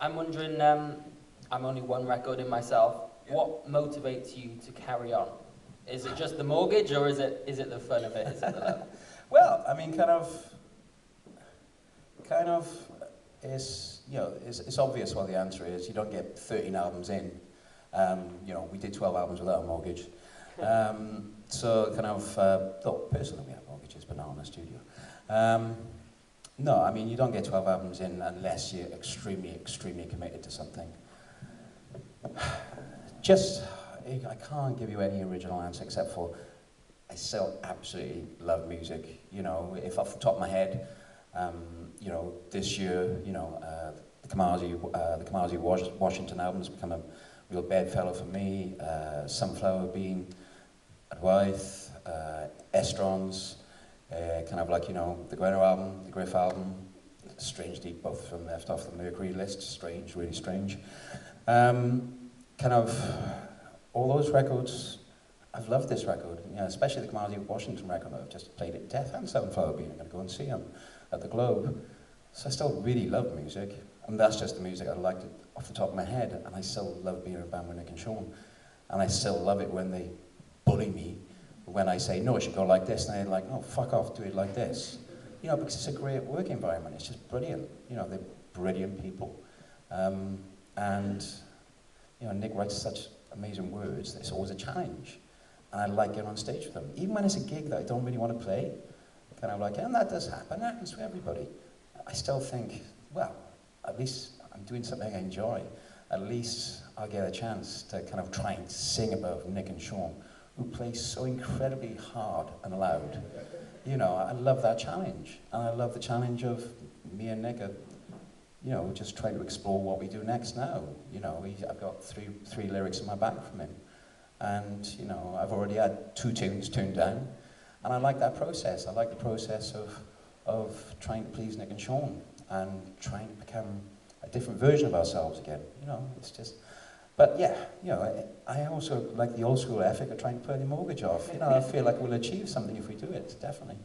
I'm wondering, I'm only one record in myself. Yeah. What motivates you to carry on? Is it just the mortgage, or is it the fun of it? Is it the love? Well, I mean, kind of, is, you know, it's obvious what the answer is. You don't get 13 albums in. You know, we did 12 albums without a mortgage. So kind of, though personally we have mortgages, but not in the studio. No, I mean, you don't get 12 albums in unless you're extremely, extremely committed to something. I can't give you any original answer except for I still absolutely love music. You know, if off the top of my head, you know, this year, you know, the Kamazi Washington album's become a real bedfellow for me. Sunflower Bean, Adwaith, Estrons, kind of like, you know, the Gwenner album, the Griff album, strangely both of them left off the Mercury list, strange, really strange. Kind of, all those records, I've loved this record, you know, especially the Kamazi Washington record. I've just played it to death, and Sunflower Bean. I'm going to go and see him at the Globe. So I still really love music, and that's just the music I liked it off the top of my head, and I still love being in a band with Nick and Sean. And I still love it when they bully me, when I say, no, it should go like this, and they're like, no, fuck off, do it like this. You know, because it's a great work environment, it's just brilliant. You know, they're brilliant people. And, you know, Nick writes such amazing words that it's always a challenge. And I like getting on stage with them. Even when it's a gig that I don't really want to play, kind of like, and that does happen, that happens to everybody. I still think, well, at least I'm doing something I enjoy. At least I'll get a chance to kind of try and sing above Nick and Sean, who play so incredibly hard and loud. You know, I love that challenge. And I love the challenge of me and Nick, you know, just trying to explore what we do next now. You know, I've got three lyrics in my bag from him. And, you know, I've already had 2 tunes tuned down. And I like that process. I like the process of trying to please Nick and Sean and trying to become a different version of ourselves again. You know, it's just, but yeah, you know, I also like the old school ethic of trying to pay the mortgage off. You know, I feel like we'll achieve something if we do it, definitely.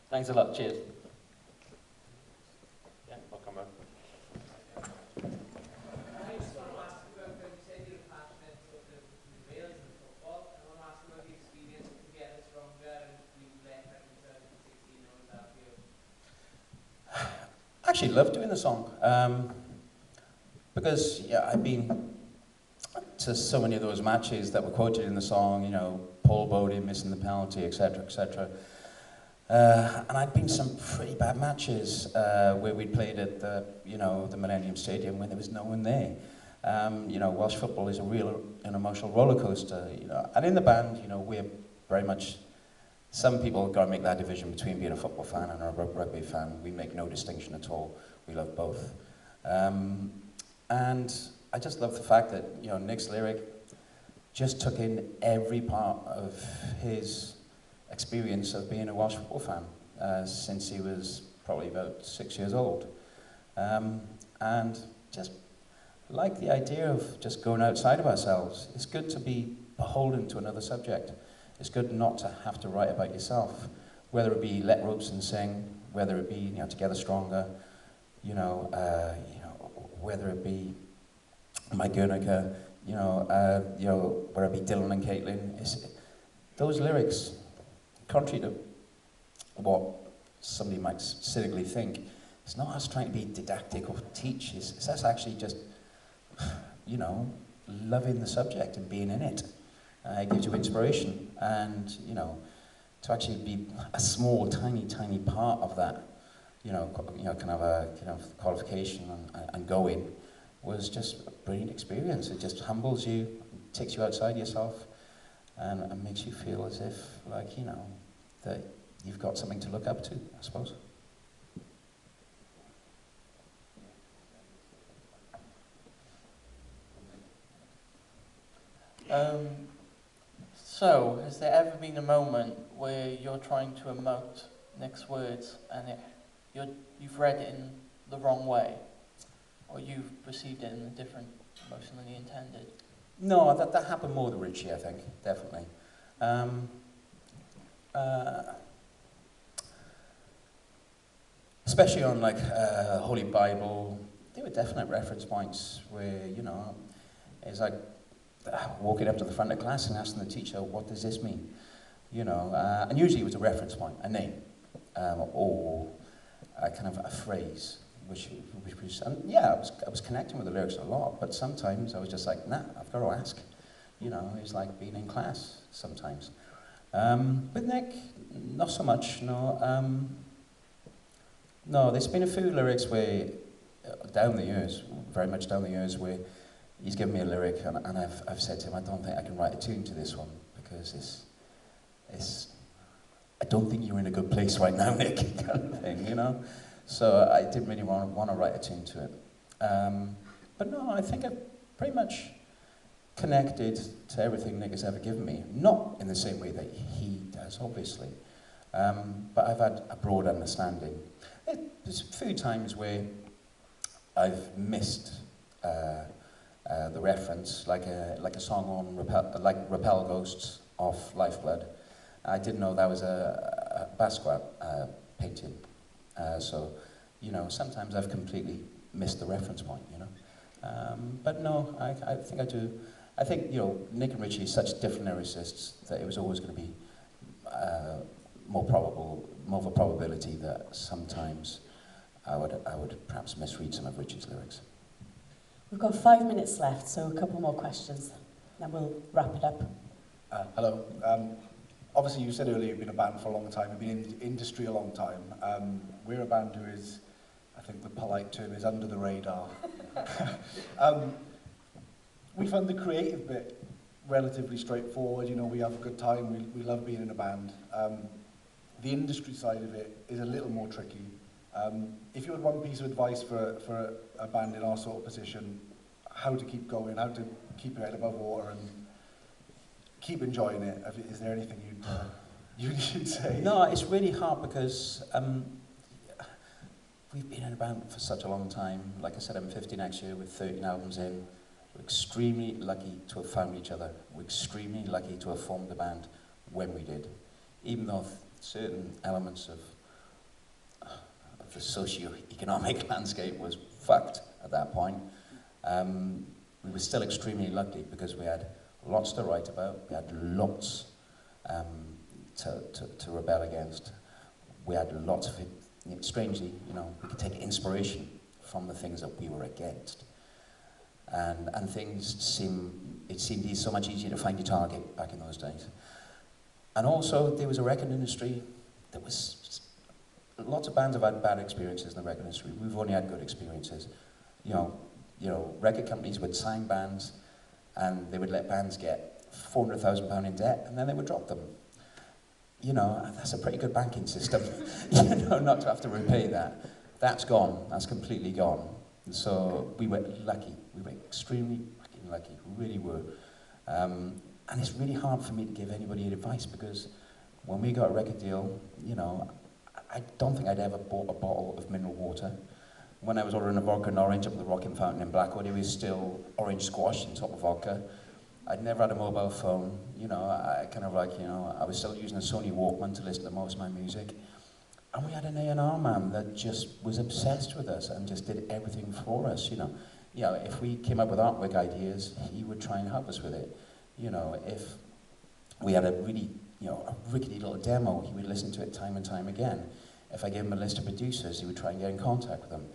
Thanks a lot, cheers. Yeah, I'll come back. I actually love doing the song because yeah, I've been to so many of those matches that were quoted in the song. You know, Paul Bodie missing the penalty, etc., etc. And I'd been to some pretty bad matches where we played at the, you know, the Millennium Stadium when there was no one there. You know, Welsh football is a real an emotional roller coaster. You know, and in the band, you know, we're very much. Some people got to make that division between being a football fan and a rugby fan. We make no distinction at all. We love both. And I just love the fact that, you know, Nick's lyric just took in every part of his experience of being a Welsh football fan since he was probably about 6 years old. And just like the idea of just going outside of ourselves. It's good to be beholden to another subject. It's good not to have to write about yourself, whether it be Let Robson Sing, whether it be, you know, Together Stronger, you know, whether it be My Guernica, you know, whether it be Dylan and Caitlin. Those lyrics, contrary to what somebody might cynically think, it's not us trying to be didactic or teach. It's us actually just, you know, loving the subject and being in it. It gives you inspiration, and you know, to actually be a small, tiny, tiny part of that, you know, kind of qualification and going was just a brilliant experience. It just humbles you, takes you outside yourself, and makes you feel as if, like, you know, that you've got something to look up to, I suppose. So, has there ever been a moment where you're trying to emote Nick's words and you've read it in the wrong way, or you've received it in a different emotion than you intended? No, that happened more with Richie, I think, definitely. Especially on like Holy Bible, there were definite reference points where, you know, it's like walking up to the front of class and asking the teacher, what does this mean? You know, and usually it was a reference point, a name, or a kind of a phrase, which was, and yeah, I was connecting with the lyrics a lot, but sometimes I was just like, nah, I've got to ask. You know, it's like being in class sometimes. With Nick, not so much, no. No, there's been a few lyrics where, down the years, very much down the years, where he's given me a lyric and I've said to him, I don't think I can write a tune to this one because I don't think you're in a good place right now, Nick, kind of thing, you know? So I didn't really want to write a tune to it. But no, I think I've pretty much connected to everything Nick has ever given me. Not in the same way that he does, obviously, but I've had a broad understanding. There's a few times where I've missed the reference, like a song on Repel Ghosts off Lifeblood. I didn't know that was a Basquiat painting. So, you know, sometimes I've completely missed the reference point, you know. But no, I think I do. I think, you know, Nick and Richie are such different lyricists that it was always going to be more of a probability that sometimes I would perhaps misread some of Richie's lyrics. We've got 5 minutes left, so a couple more questions, then we'll wrap it up. Hello. Obviously, you said earlier you've been a band for a long time, you've been in the industry a long time. We're a band who is, I think the polite term is under the radar. We found the creative bit relatively straightforward. You know, we have a good time, we love being in a band. The industry side of it is a little more tricky. If you had one piece of advice for a band in our sort of position, how to keep going, how to keep your head above water and keep enjoying it, is there anything you'd say? No, it's really hard because we've been in a band for such a long time. Like I said, I'm 50 next year with 13 albums in. We're extremely lucky to have found each other. We're extremely lucky to have formed the band when we did. Even though certain elements of the socio-economic landscape was fucked at that point, we were still extremely lucky because we had lots to write about, we had lots to rebel against. We had lots of it. Strangely, you know, we could take inspiration from the things that we were against. And it seemed so much easier to find your target back in those days. And also, there was a record industry that was, lots of bands have had bad experiences in the record industry. We've only had good experiences. You know, record companies would sign bands and they would let bands get £400,000 in debt and then they would drop them. You know, that's a pretty good banking system, you know, not to have to repay that. That's gone, that's completely gone. So we were lucky, we were extremely fucking lucky, we really were. And it's really hard for me to give anybody advice because when we got a record deal, you know, I don't think I'd ever bought a bottle of mineral water. When I was ordering a vodka and orange up at the Rocking Fountain in Blackwood, it was still orange squash on top of vodka. I'd never had a mobile phone, you know, I kind of like, you know, I was still using a Sony Walkman to listen to most of my music. And we had an A&R man that just was obsessed with us and just did everything for us, you know. You know, if we came up with artwork ideas, he would try and help us with it. You know, if we had a really, you know, a rickety little demo, he would listen to it time and time again. If I gave him a list of producers, he would try and get in contact with them.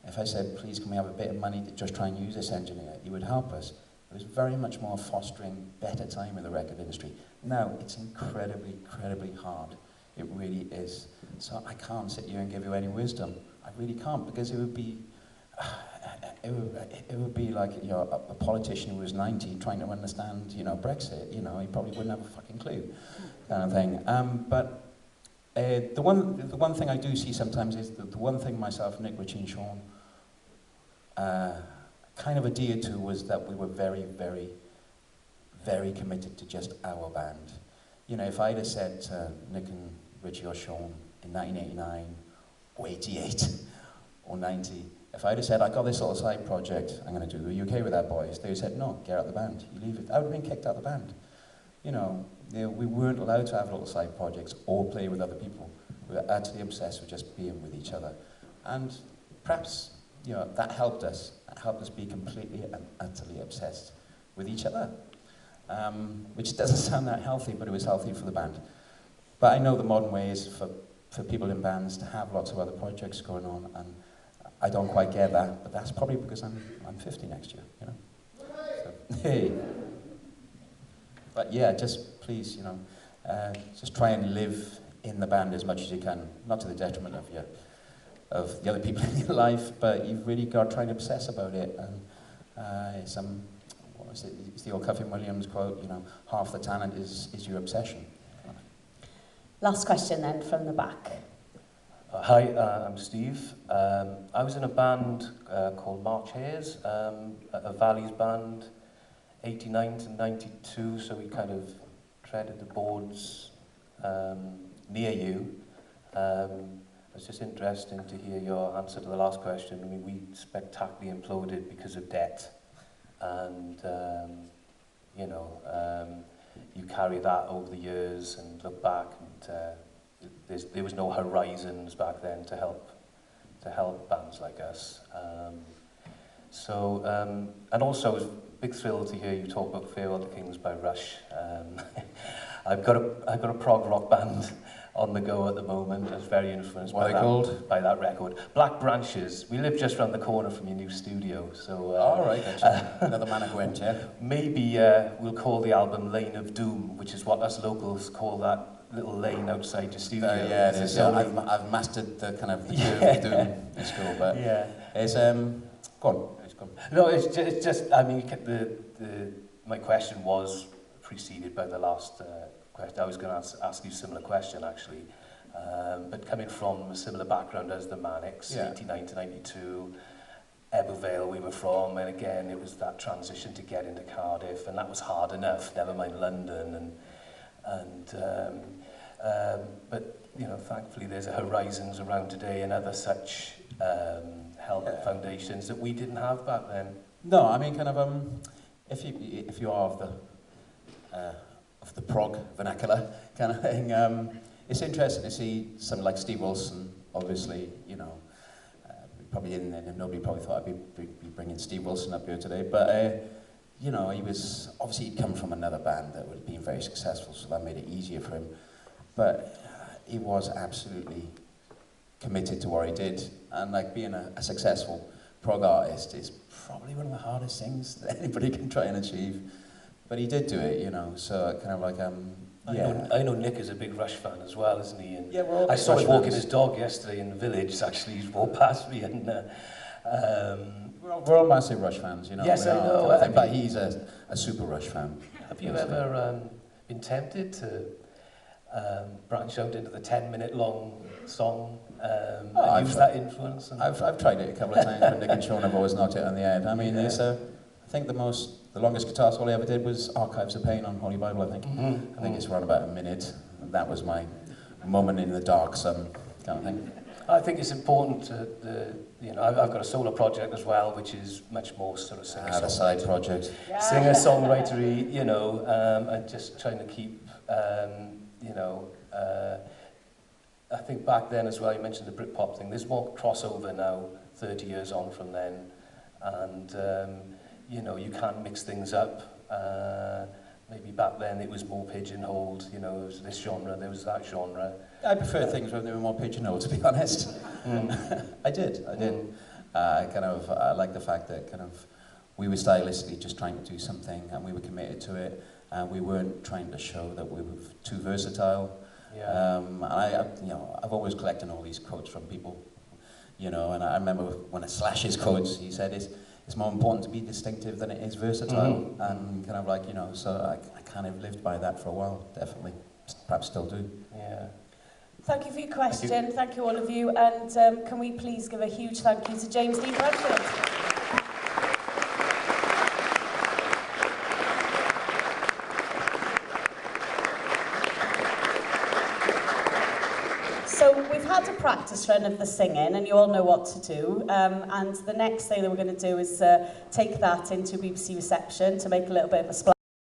If I said, please can we have a bit of money to just try and use this engineer, he would help us. It was very much more fostering better time in the record industry. Now, it's incredibly, incredibly hard. It really is. So I can't sit here and give you any wisdom. I really can't, because it would be like, you know, a politician who was 90 trying to understand, you know, Brexit. You know, he probably wouldn't have a fucking clue, kind of thing. But the one thing I do see sometimes is that the one thing myself, Nick, Richie, and Sean kind of adhered to was that we were very, very, very committed to just our band. You know, if I'd have said to Nick and Richie or Sean in 1989 or 88 or 90, if I'd have said, I got this little side project I'm going to do, are you okay with that, boys? They would have said, no, get out of the band, you leave it. I would have been kicked out of the band. You know, we weren't allowed to have little side projects or play with other people. We were actually obsessed with just being with each other. And perhaps you know, that helped us. That helped us be completely and utterly obsessed with each other, which doesn't sound that healthy, but it was healthy for the band. But I know the modern way is for people in bands to have lots of other projects going on, and I don't quite get that, but that's probably because I'm 50 next year, you know. So, hey. But yeah, just please, you know, just try and live in the band as much as you can, not to the detriment of the other people in your life, but you've really got to try and obsess about it. And what was it? It's the old Cuffin Williams quote, you know, half the talent is your obsession. Last question then from the back. Hi, I'm Steve. I was in a band called March Hares, a Valleys band, 89 to 92, so we kind of treaded the boards near you. It's just interesting to hear your answer to the last question. I mean, we spectacularly imploded because of debt, and you know, you carry that over the years and look back, and there was no horizons back then to help bands like us. And also, it was a big thrill to hear you talk about Farewell to Kings by Rush. I've got a prog rock band on the go at the moment. I was very influenced by that record. Black Branches. We live just around the corner from your new studio, so. All right, gotcha. Another Manic went, yeah. Maybe we'll call the album Lane of Doom, which is what us locals call that little lane outside your studio. Yeah, it is. Yeah, I've mastered the kind of curve of Doom in school, but yeah, it's go on. No, it's just. I mean, my question was preceded by the last question. I was going to ask you a similar question, actually. But coming from a similar background as the Manics, yeah. 89 to 92, Ebervale we were from, and again, it was that transition to get into Cardiff, and that was hard enough, never mind London. But, you know, thankfully there's a Horizons around today and other such help and foundations that we didn't have back then. No, I mean, kind of, if you are of the prog vernacular kind of thing, it's interesting to see something like Steve Wilson, obviously, you know, probably in there, nobody probably thought I'd be bringing Steve Wilson up here today, but, you know, he'd come from another band that would have been very successful, so that made it easier for him, but he was absolutely committed to what he did, and like being a successful prog artist is probably one of the hardest things that anybody can try and achieve, but he did do it, you know, so kind of like, yeah. I know Nick is a big Rush fan as well, isn't he? And yeah, we're all I saw Rush him walking fans. his dog yesterday in the village, actually, he walked past me, and we're all massive Rush fans, you know. Yes, we I are, know. kind of thing, but he's a super Rush fan. Have you ever been tempted to branch out into the 10-minute long song and use that influence? And I've tried it a couple of times, but Nick and Sean have always knocked it on the head. I mean, it's I think the longest guitar solo I ever did was Archives of Pain on Holy Bible, I think. I think it's around about a minute. That was my moment in the dark sun kind of thing. I think it's important to, you know, I've got a solo project as well, which is much more sort of singer-songwriter. A side project. Singer-songwritery, you know, and just trying to keep, you know, I think back then as well, you mentioned the Britpop thing, there's more crossover now, 30 years on from then, and, you know, you can't mix things up. Maybe back then it was more pigeonholed, you know, there was this genre, there was that genre. I prefer things when they were more pigeonholed, to be honest. I did. I like the fact that kind of we were stylistically just trying to do something, and we were committed to it, and we weren't trying to show that we were too versatile. Yeah. I've always collected all these quotes from people, you know, and I remember one of Slash's quotes, he said, it's more important to be distinctive than it is versatile, and kind of like, you know, so I kind of lived by that for a while, definitely, perhaps still do. Yeah. Thank you for your question, thank you all of you, and can we please give a huge thank you to James Dean Bradfield. So we've had a practice run of the singing, and you all know what to do. And the next thing that we're going to do is take that into BBC reception to make a little bit of a splash.